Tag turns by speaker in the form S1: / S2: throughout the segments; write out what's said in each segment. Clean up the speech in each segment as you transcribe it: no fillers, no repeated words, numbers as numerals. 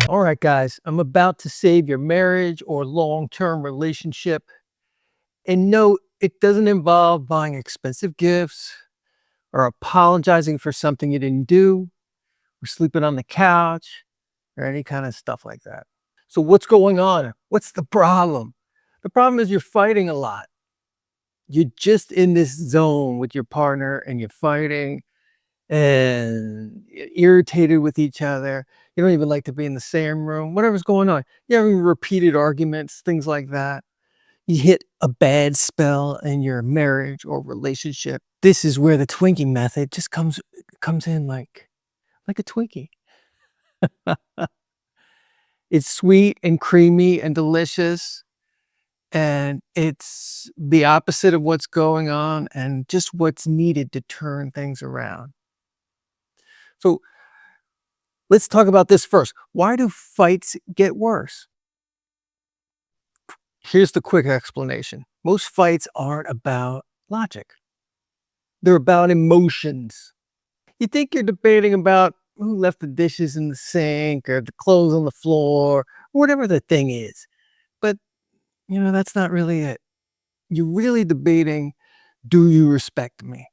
S1: All right, guys, I'm about to save your marriage or long-term relationship. And no, it doesn't involve buying expensive gifts or apologizing for something you didn't do or sleeping on the couch or any kind of stuff like that. So what's going on? What's the problem? The problem is you're fighting a lot. You're just in this zone with your partner and you're fighting and irritated with each other. You don't even like to be in the same room, whatever's going on. You're having repeated arguments, things like that. You hit a bad spell in your marriage or relationship. This is where the Twinkie method just comes in like a Twinkie. It's sweet and creamy and delicious, and it's the opposite of what's going on and just what's needed to turn things around. So let's talk about this first. Why do fights get worse? Here's the quick explanation. Most fights aren't about logic. They're about emotions. You think you're debating about who left the dishes in the sink or the clothes on the floor, or whatever the thing is. But, that's not really it. You're really debating, do you respect me?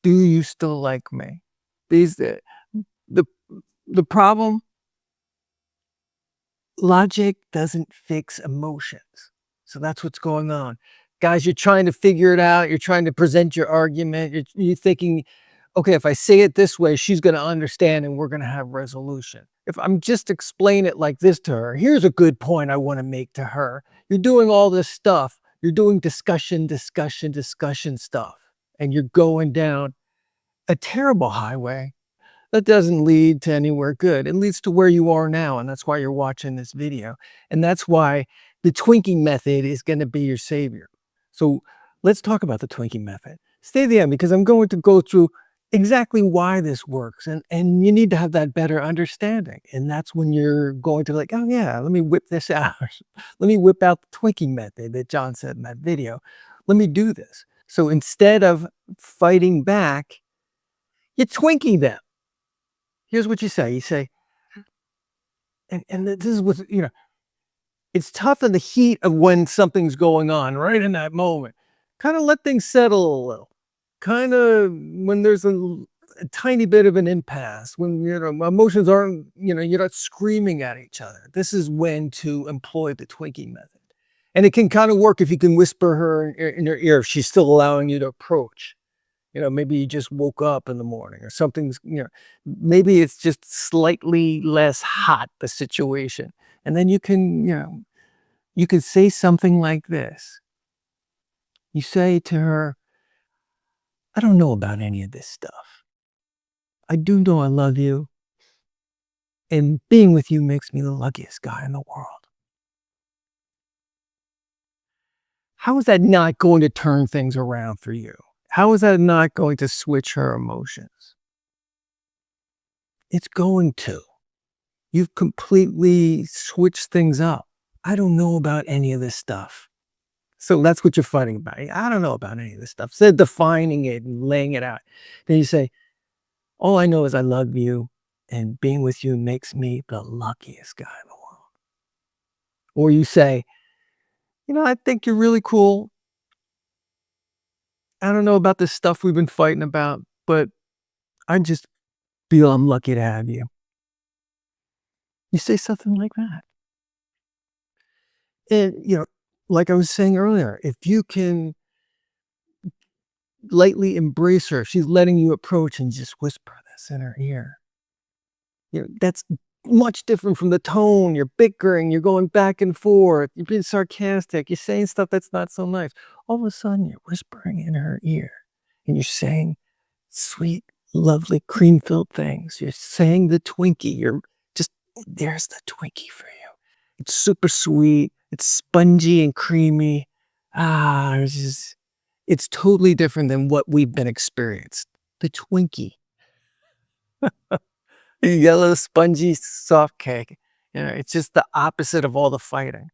S1: Do you still like me? These the the problem, logic doesn't fix emotions. So that's what's going on. Guys, you're trying to figure it out. You're trying to present your argument. You're thinking, okay, if I say it this way, she's going to understand and we're going to have resolution. If I'm just explain it like this to her, here's a good point I want to make to her. You're doing all this stuff. You're doing discussion stuff. And you're going down a terrible highway that doesn't lead to anywhere good. It leads to where you are now, and that's why you're watching this video. And that's why the Twinkie method is going to be your savior. So let's talk about the Twinkie method. Stay at the end because I'm going to go through exactly why this works. And you need to have that better understanding. And that's when you're going to like, oh yeah, let me whip this out. Let me whip out the Twinkie method that John said in that video. Let me do this. So instead of fighting back, you Twinkie them. Here's what you say. You say, and this is what, it's tough in the heat of when something's going on, right in that moment. Kind of let things settle a little. Kind of when there's a tiny bit of an impasse, when, emotions aren't, you're not screaming at each other. This is when to employ the Twinkie method. And it can kind of work if you can whisper her in her ear if she's still allowing you to approach. Maybe you just woke up in the morning or something's, maybe it's just slightly less hot, the situation. And then you can say something like this. You say to her, I don't know about any of this stuff. I do know I love you. And being with you makes me the luckiest guy in the world. How is that not going to turn things around for you? How is that not going to switch her emotions? It's going to. You've completely switched things up. I don't know about any of this stuff. So that's what you're fighting about. I don't know about any of this stuff. Instead of defining it and laying it out, then you say, all I know is I love you and being with you makes me the luckiest guy in the world. Or you say, I think you're really cool. I don't know about this stuff we've been fighting about, but I just feel I'm lucky to have you. You say something like that. And, like I was saying earlier, if you can lightly embrace her, she's letting you approach and just whisper this in her ear. That's much different from the tone. You're bickering, you're going back and forth, you're being sarcastic, you're saying stuff that's not so nice. All of a sudden, you're whispering in her ear and you're saying sweet, lovely, cream-filled things. You're saying the Twinkie. You're just, there's the Twinkie for you. It's super sweet. It's spongy and creamy. It's totally different than what we've been experienced. The Twinkie. Yellow, spongy, soft cake. It's just the opposite of all the fighting.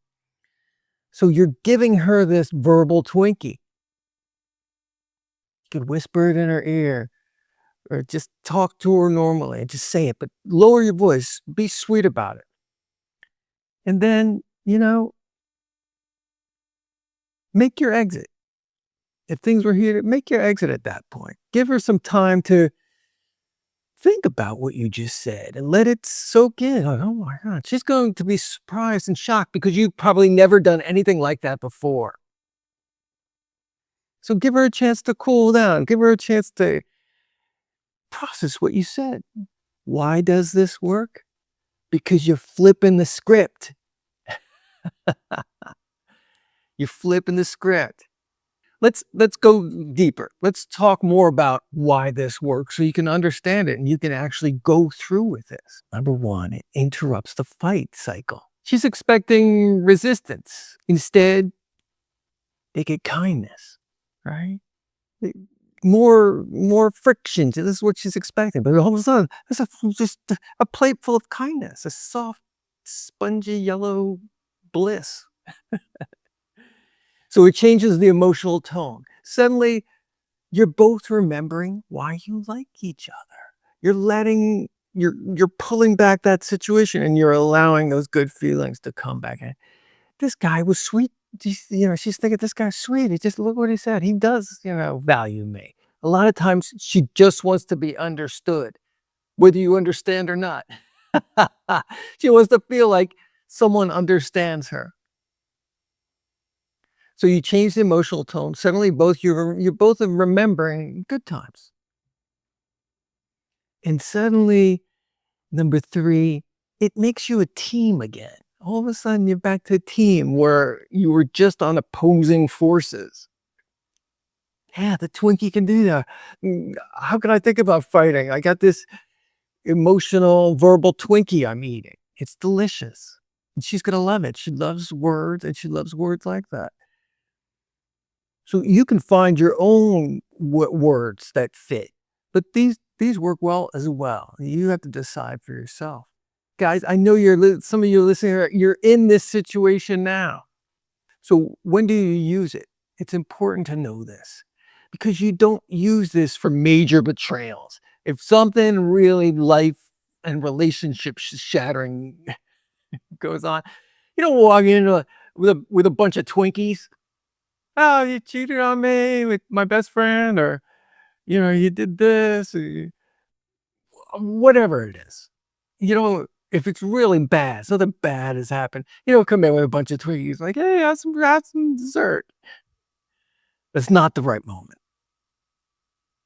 S1: So you're giving her this verbal Twinkie. You could whisper it in her ear. or just talk to her normally and just say it, but lower your voice, be sweet about it. And then, make your exit. If things were heated, make your exit at that point. Give her some time to think about what you just said and let it soak in. Like, oh my God, she's going to be surprised and shocked because you've probably never done anything like that before. So give her a chance to cool down. Give her a chance to process what you said. Why does this work? Because you're flipping the script. You're flipping the script. Let's go deeper. Let's talk more about why this works so you can understand it and you can actually go through with this. Number one, it interrupts the fight cycle. She's expecting resistance. Instead, they get kindness, right? More friction. This is what she's expecting. But all of a sudden, there's just a plate full of kindness, a soft, spongy yellow bliss. So it changes the emotional tone. Suddenly, you're both remembering why you like each other. You're pulling back that situation and you're allowing those good feelings to come back. And this guy was sweet. She's thinking this guy's sweet. He just look what he said. He does, value me. A lot of times she just wants to be understood, whether you understand or not. She wants to feel like someone understands her. So you change the emotional tone. Suddenly you're both remembering good times. And suddenly, number three, it makes you a team again. All of a sudden you're back to a team where you were just on opposing forces. Yeah, the Twinkie can do that. How can I think about fighting? I got this emotional verbal Twinkie I'm eating. It's delicious. And she's going to love it. She loves words and she loves words like that. So you can find your own words that fit, but these work well as well. You have to decide for yourself. Guys, I know some of you listening, you're in this situation now. So when do you use it? It's important to know this because you don't use this for major betrayals. If something really life and relationship shattering goes on, you don't walk in with a bunch of Twinkies. Oh, you cheated on me with my best friend, or you did this, or whatever it is. If it's really bad, something bad has happened, come in with a bunch of Twinkies, like, hey, have some dessert. That's not the right moment.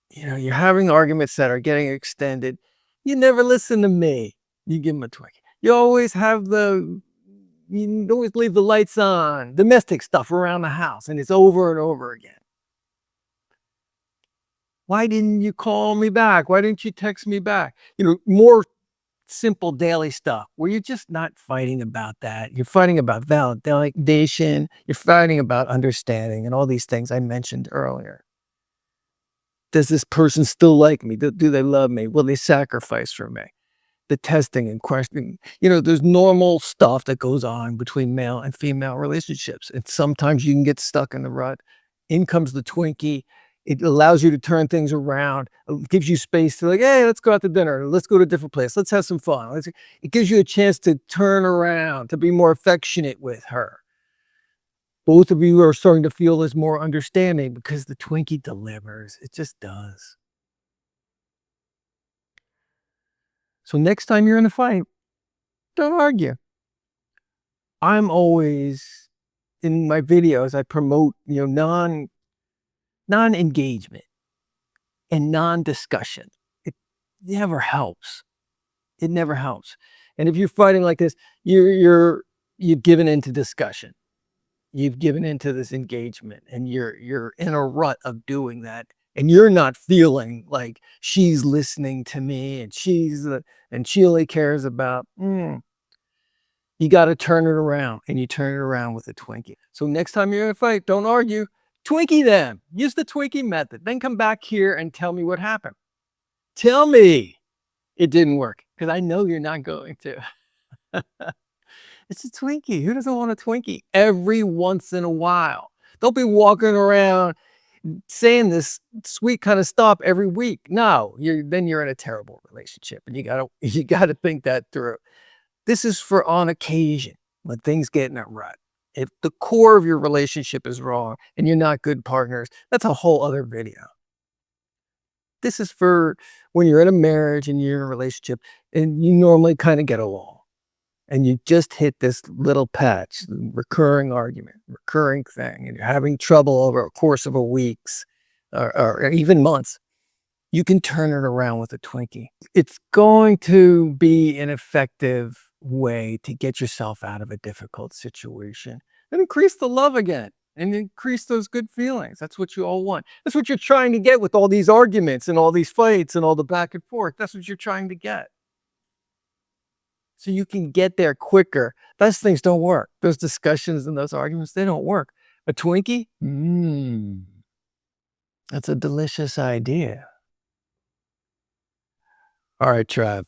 S1: You're having arguments that are getting extended. You never listen to me. You give them a Twinkie. You always leave the lights on, domestic stuff around the house, and it's over and over again. Why didn't you call me back? Why didn't you text me back? More simple daily stuff where you're just not fighting about that. You're fighting about validation. You're fighting about understanding and all these things I mentioned earlier. Does this person still like me? Do they love me? Will they sacrifice for me? The testing and questioning. There's normal stuff that goes on between male and female relationships. And sometimes you can get stuck in the rut. In comes the Twinkie. It allows you to turn things around. It gives you space to hey, let's go out to dinner. Let's go to a different place. Let's have some fun. It gives you a chance to turn around, to be more affectionate with her. Both of you are starting to feel this more understanding because the Twinkie delivers. It just does. So next time you're in a fight, don't argue. I'm always in my videos, I promote, non-engagement and non-discussion. It never helps. It never helps. And if you're fighting like this, you've given into discussion. You've given into this engagement and you're in a rut of doing that. And you're not feeling like she's listening to me and and she only cares about, you got to turn it around, and you turn it around with a Twinkie. So next time you're in a fight, don't argue. Twinkie them. Use the Twinkie method. Then come back here and tell me what happened. Tell me it didn't work because I know you're not going to. It's a Twinkie. Who doesn't want a Twinkie? Every once in a while. Don't be walking around saying this sweet kind of stuff every week. No, then you're in a terrible relationship, and you gotta think that through. This is for on occasion when things get in a rut. If the core of your relationship is wrong and you're not good partners, that's a whole other video. This is for when you're in a marriage and you're in a relationship and you normally kind of get along and you just hit this little patch, recurring argument, recurring thing, and you're having trouble over a course of a weeks or even months. You can turn it around with a Twinkie. It's going to be an effective way to get yourself out of a difficult situation and increase the love again and increase those good feelings. That's what you all want. That's what you're trying to get with all these arguments and all these fights and all the back and forth. That's what you're trying to get. So you can get there quicker. Those things don't work. Those discussions and those arguments, they don't work. A Twinkie? That's a delicious idea. All right, Trav.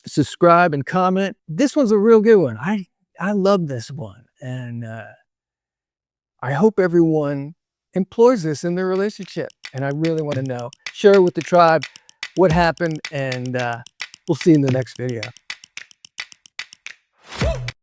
S1: Subscribe and comment. This one's a real good one. I love this one. And I hope everyone employs this in their relationship. And I really want to know. Share with the tribe what happened. And we'll see you in the next video.